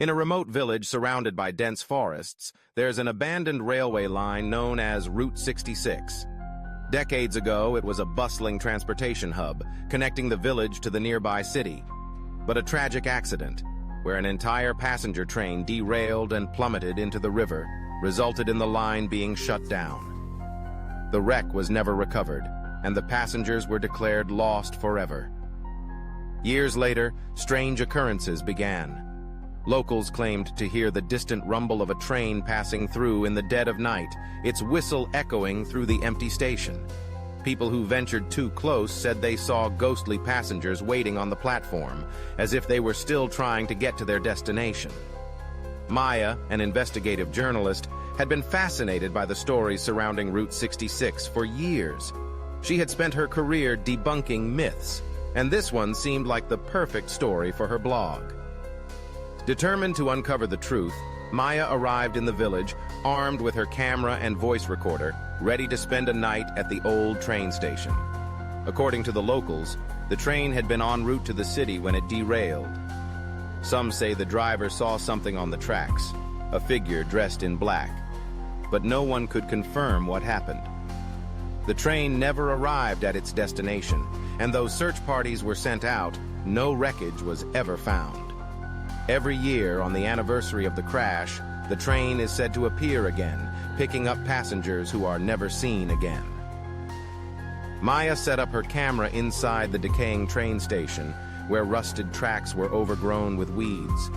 In a remote village surrounded by dense forests, there's an abandoned railway line known as Route 66. Decades ago, it was a bustling transportation hub, connecting the village to the nearby city. But a tragic accident, where an entire passenger train derailed and plummeted into the river, resulted in the line being shut down. The wreck was never recovered, and the passengers were declared lost forever. Years later, strange occurrences began. Locals claimed to hear the distant rumble of a train passing through in the dead of night, its whistle echoing through the empty station. People who ventured too close said they saw ghostly passengers waiting on the platform, as if they were still trying to get to their destination. Maya, an investigative journalist, had been fascinated by the stories surrounding Route 66 for years. She had spent her career debunking myths, and this one seemed like the perfect story for her blog. Determined to uncover the truth, Maya arrived in the village, armed with her camera and voice recorder, ready to spend a night at the old train station. According to the locals, the train had been en route to the city when it derailed. Some say the driver saw something on the tracks, a figure dressed in black, but no one could confirm what happened. The train never arrived at its destination, and though search parties were sent out, no wreckage was ever found. Every year, on the anniversary of the crash, the train is said to appear again, picking up passengers who are never seen again. Maya set up her camera inside the decaying train station, where rusted tracks were overgrown with weeds.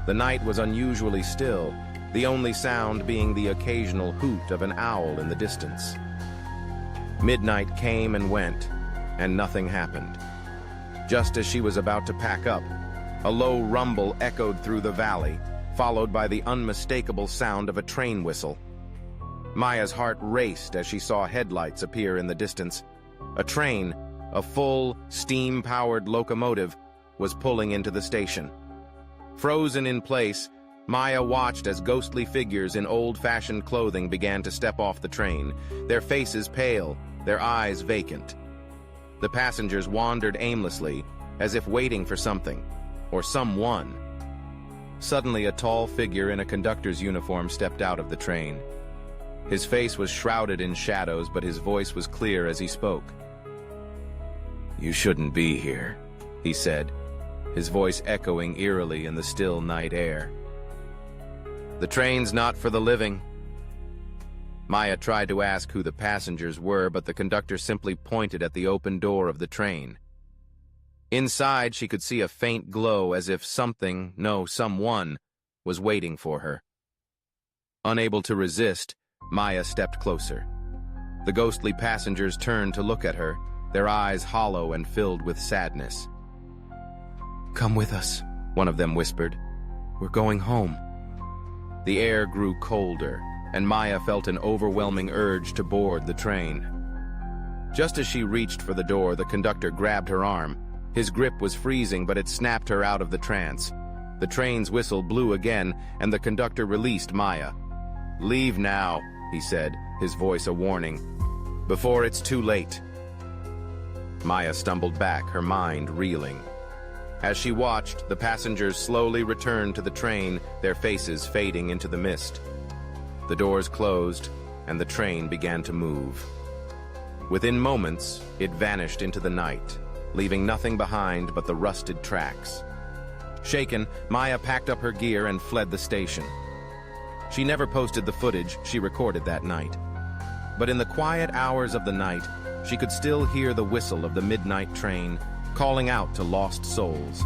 The night was unusually still, the only sound being the occasional hoot of an owl in the distance. Midnight came and went, and nothing happened. Just as she was about to pack up, a low rumble echoed through the valley, followed by the unmistakable sound of a train whistle. Maya's heart raced as she saw headlights appear in the distance. A train, a full, steam-powered locomotive, was pulling into the station. Frozen in place, Maya watched as ghostly figures in old-fashioned clothing began to step off the train, their faces pale, their eyes vacant. The passengers wandered aimlessly, as if waiting for something, or someone. Suddenly, a tall figure in a conductor's uniform stepped out of the train. His face was shrouded in shadows, but his voice was clear as he spoke. "You shouldn't be here," he said, his voice echoing eerily in the still night air. "The train's not for the living." Maya tried to ask who the passengers were, but the conductor simply pointed at the open door of the train. Inside, she could see a faint glow as if something, no, someone, was waiting for her. Unable to resist, Maya stepped closer. The ghostly passengers turned to look at her, their eyes hollow and filled with sadness. "Come with us," one of them whispered. "We're going home." The air grew colder, and Maya felt an overwhelming urge to board the train. Just as she reached for the door, the conductor grabbed her arm. His grip was freezing, but it snapped her out of the trance. The train's whistle blew again, and the conductor released Maya. "Leave now," he said, his voice a warning, "before it's too late." Maya stumbled back, her mind reeling. As she watched, the passengers slowly returned to the train, their faces fading into the mist. The doors closed, and the train began to move. Within moments, it vanished into the night, leaving nothing behind but the rusted tracks. Shaken, Maya packed up her gear and fled the station. She never posted the footage she recorded that night. But in the quiet hours of the night, she could still hear the whistle of the midnight train, calling out to lost souls.